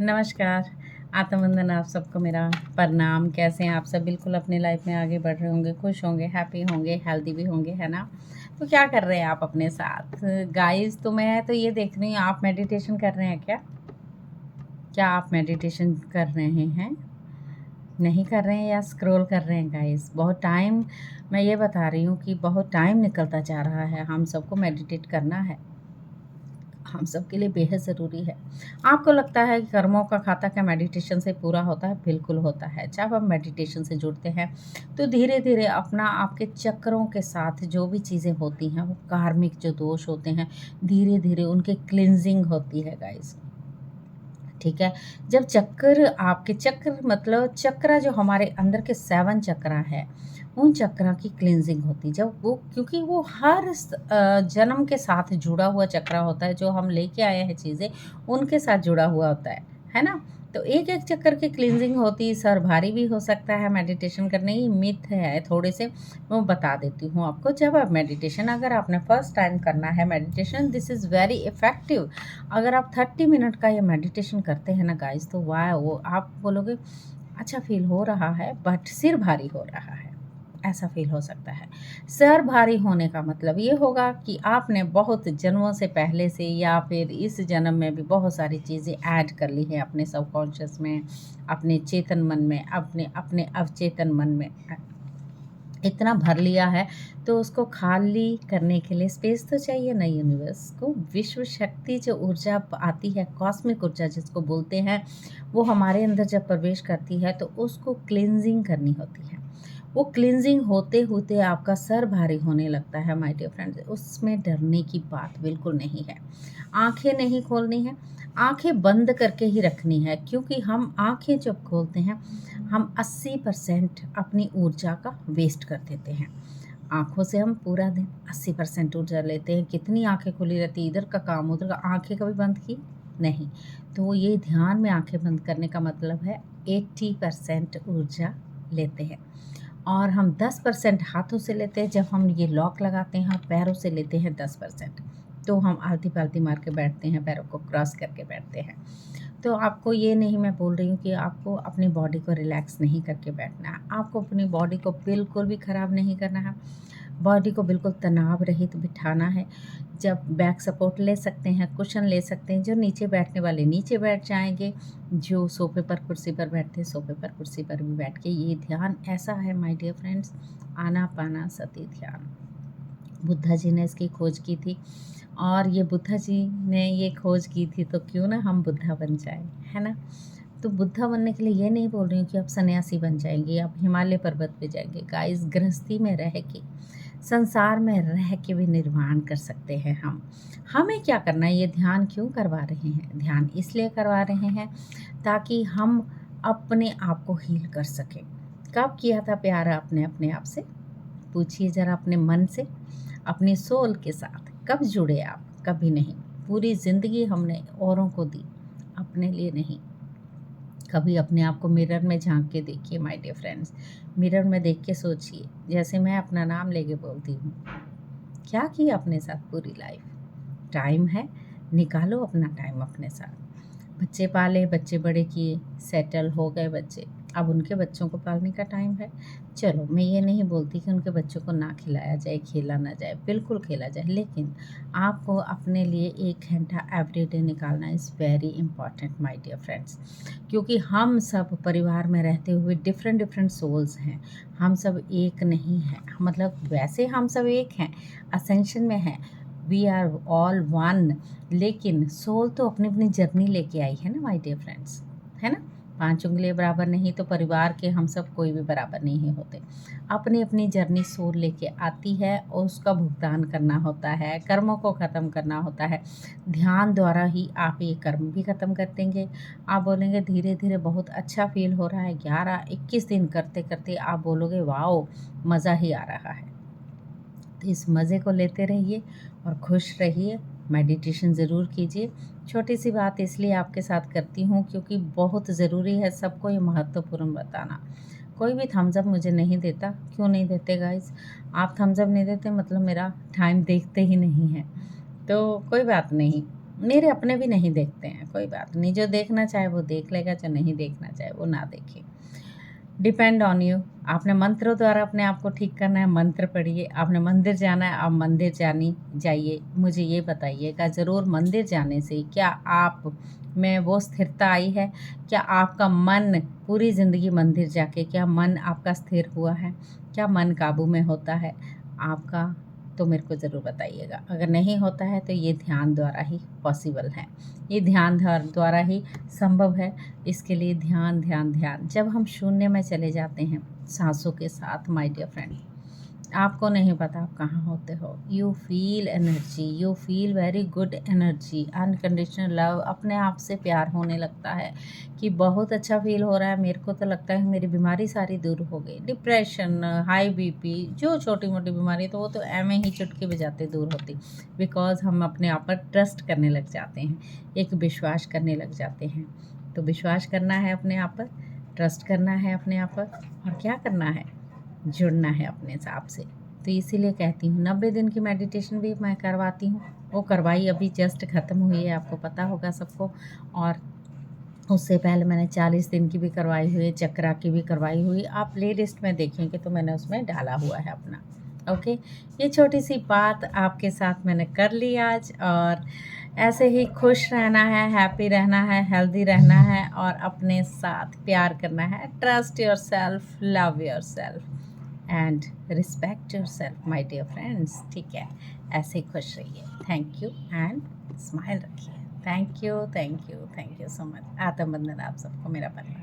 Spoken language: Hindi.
नमस्कार। आत्मवंदन आप सबको मेरा प्रणाम। कैसे हैं आप सब? बिल्कुल अपनी लाइफ में आगे बढ़ रहे होंगे, खुश होंगे, हैप्पी होंगे, हेल्दी भी होंगे, है ना? तो क्या कर रहे हैं आप अपने साथ? गाइस, तो मैं तो ये देख रही हूँ, आप मेडिटेशन कर रहे हैं क्या? क्या आप मेडिटेशन कर रहे हैं? नहीं कर रहे हैं या स्क्रॉल कर रहे हैं गाइस? बहुत टाइम, मैं ये बता रही हूँ कि बहुत टाइम निकलता जा रहा है। हम सबको मेडिटेट करना है, हम सबके लिए बेहद ज़रूरी है। आपको लगता है कि कर्मों का खाता क्या मेडिटेशन से पूरा होता है? बिल्कुल होता है। जब हम मेडिटेशन से जुड़ते हैं तो धीरे-धीरे अपना आपके चक्रों के साथ जो भी चीज़ें होती हैं, वो कार्मिक जो दोष होते हैं, धीरे-धीरे उनकी क्लींजिंग होती है गाइस। ठीक है? जब चक्र आपके चक्र मतलब चक्र जो हमारे अंदर के 7 चक्रा है, उन चक्रा की क्लींजिंग होती है। जब वो क्योंकि वो हर जन्म के साथ जुड़ा हुआ चक्रा होता है, जो हम लेके आए हैं चीज़ें, उनके साथ जुड़ा हुआ होता है ना? तो एक-एक चक्कर की क्लींजिंग होती, सर भारी भी हो सकता है मेडिटेशन करने की मिथ है थोड़े से, मैं बता देती हूँ आपको। जब आप मेडिटेशन अगर आपने फर्स्ट टाइम करना है meditation, this is very effective. अगर आप 30 मिनट का ये मेडिटेशन करते हैं ना गाइस, तो वाह वो आप बोलोगे अच्छा फ़ील हो रहा है बट सिर भारी हो रहा है, ऐसा फ़ील हो सकता है। सर भारी होने का मतलब ये होगा कि आपने बहुत जन्मों से पहले से या फिर इस जन्म में भी बहुत सारी चीज़ें ऐड कर ली हैं अपने सबकॉन्शियस में, अपने चेतन मन में, अपने अपने अवचेतन मन में। इतना भर लिया है, तो उसको खाली करने के लिए स्पेस तो चाहिए ना यूनिवर्स को। विश्व शक्ति जो ऊर्जा आती है, कॉस्मिक ऊर्जा जिसको बोलते हैं, वो हमारे अंदर जब प्रवेश करती है तो उसको क्लींजिंग करनी होती है। वो क्लींजिंग होते-होते आपका सर भारी होने लगता है माय डियर फ्रेंड्स, उसमें डरने की बात बिल्कुल नहीं है। आँखें नहीं खोलनी है, आँखें बंद करके ही रखनी है, क्योंकि हम आँखें जब खोलते हैं, हम 80% अपनी ऊर्जा का वेस्ट कर देते हैं। आँखों से हम पूरा दिन 80% ऊर्जा लेते हैं। कितनी आँखें खुली रहती हैं, इधर का काम, उधर का, आँखें कभी बंद की? नहीं। तो ये ध्यान में आँखें बंद करने का मतलब है 80% ऊर्जा लेते हैं। और हम 10% हाथों से लेते हैं। जब हम ये लॉक लगाते हैं, पैरों से लेते हैं 10%। तो हम आलती-पालती मार के बैठते हैं, पैरों को क्रॉस करके बैठते हैं। तो आपको ये नहीं मैं बोल रही हूँ कि आपको अपनी बॉडी को रिलैक्स नहीं करके बैठना है। आपको अपनी बॉडी को बिल्कुल भी ख़राब नहीं करना है। बॉडी को बिल्कुल तनाव रहित बिठाना है। जब बैक सपोर्ट ले सकते हैं, कुशन ले सकते हैं, जो नीचे बैठने वाले नीचे बैठ जाएँगे, जो सोफ़े पर, कुर्सी पर बैठते हैं, सोफ़े पर, कुर्सी पर भी बैठ के ये ध्यान ऐसा है माय डियर फ्रेंड्स, आनापानसति ध्यान। बुद्धा जी ने इसकी खोज की थी और ये बुद्धा जी ने ये खोज की थी तो क्यों ना हम बुद्धा बन जाएँ, है ना? तो बुद्धा बनने के लिए ये नहीं बोल रही हूँ कि आप सन्यासी बन जाएँगे, आप हिमालय पर्वत पे जाएँगे। गाइस, गृहस्थी में रह के, संसार में रह के भी निर्वाण कर सकते हैं हम। हमें क्या करना है, ये ध्यान क्यों करवा रहे हैं? ध्यान इसलिए करवा रहे हैं ताकि हम अपने आप को हील कर सकें। कब किया था प्यार आपने अपने आप से? पूछिए ज़रा अपने मन से, अपनी सोल के साथ। कब जुड़े आप? कभी नहीं। पूरी ज़िंदगी हमने औरों को दी, अपने लिए नहीं। कभी अपने आप को मिरर में झाँक के देखिए माय डियर फ्रेंड्स। मिरर में देख के सोचिए, जैसे मैं अपना नाम लेके बोलती हूँ, क्या किया अपने साथ पूरी लाइफ? टाइम है, निकालो अपना टाइम अपने साथ। बच्चे पाले, बच्चे बड़े किए, सेटल हो गए बच्चे, अब उनके बच्चों को पालने का टाइम है। चलो, मैं ये नहीं बोलती कि उनके बच्चों को ना खिलाया जाए, खेला ना जाए, बिल्कुल खेला जाए, लेकिन आपको अपने लिए 1 घंटा एवरीडे निकालना is very important my dear friends. क्योंकि हम सब परिवार में रहते हुए डिफरेंट डिफरेंट सोल्स हैं, हम सब एक नहीं हैं। मतलब वैसे हम सब एक हैं, असेंशन में हैं, वी आर ऑल वन, लेकिन सोल तो अपनी-अपनी जर्नी लेके आई है ना माय डियर फ्रेंड्स, है ना? 5 उँगलियाँ बराबर नहीं तो परिवार के हम सब कोई भी बराबर नहीं होते। अपनी-अपनी जर्नी सोल लेके आती है और उसका भुगतान करना होता है, कर्मों को ख़त्म करना होता है। ध्यान द्वारा ही आप ये कर्म भी ख़त्म कर देंगे। आप बोलेंगे धीरे-धीरे बहुत अच्छा फ़ील हो रहा है, 11-21 दिन करते-करते आप बोलोगे वॉव! मज़ा ही आ रहा है। तो इस मज़े को लेते रहिए और खुश रहिए, मेडिटेशन ज़रूर कीजिए। छोटी-सी बात इसलिए आपके साथ करती हूँ क्योंकि बहुत ज़रूरी है सबको ये महत्वपूर्ण बताना। कोई भी थम्स अप मुझे नहीं देता, क्यों नहीं देते गाइज़? आप थम्स अप नहीं देते मतलब मेरा टाइम देखते ही नहीं हैं। तो कोई बात नहीं, मेरे अपने भी नहीं देखते हैं, कोई बात नहीं, जो देखना चाहे वो देख लेगा, जो नहीं देखना चाहे वो ना देखे। Depend on you. आपने मंत्रों द्वारा अपने आप को ठीक करना है, मंत्र पढ़िए। आपने मंदिर जाना है, आप मंदिर जाइए। मुझे ये बताइएगा ज़रूर, मंदिर जाने से क्या आप में वो स्थिरता आई है? क्या आपका मन पूरी ज़िंदगी मंदिर जाके क्या मन आपका स्थिर हुआ है? क्या मन काबू में होता है आपका? तो मेरे को ज़रूर बताइएगा। अगर नहीं होता है तो ये ध्यान द्वारा ही पॉसिबल है, ये ध्यान द्वारा ही संभव है। इसके लिए ध्यान ध्यान ध्यान। जब हम शून्य में चले जाते हैं सांसों के साथ, माय डियर फ्रेंड, आपको नहीं पता आप कहाँ होते हो। You feel energy, you feel very good energy, unconditional love, अपने आप से प्यार होने लगता है कि बहुत अच्छा फील हो रहा है। मेरे को तो लगता है मेरी बीमारी सारी दूर हो गई, डिप्रेशन, हाई बीपी, जो छोटी मोटी बीमारी तो वो तो एम ही चुटकी बजाते दूर होती, बिकॉज हम अपने आप पर ट्रस्ट करने लग जाते हैं, एक विश्वास करने लग जाते हैं। तो विश्वास करना है अपने आप पर, ट्रस्ट करना है अपने आप पर, और क्या करना है, जुड़ना है अपने हिसाब से। तो इसीलिए कहती हूँ 90 दिन की मेडिटेशन भी मैं करवाती हूँ, वो करवाई अभी जस्ट ख़त्म हुई है, आपको पता होगा सबको। और उससे पहले मैंने 40 दिन की भी करवाई हुई है, चक्रा की भी करवाई हुई। आप प्ले लिस्ट में देखेंगे तो मैंने उसमें डाला हुआ है अपना। ओके, ये छोटी सी बात आपके साथ मैंने कर ली आज। और ऐसे ही खुश रहना है, हैप्पी रहना है, हेल्दी रहना है, और अपने साथ प्यार करना है। Trust yourself, love yourself and respect yourself my dear friends. ठीक है, ऐसे ही खुश रहिए। थैंक यू एंड स्माइल रखिए। Thank you, thank you, thank you so much. आत्म बंधन आप सबको, मेरा परिवार।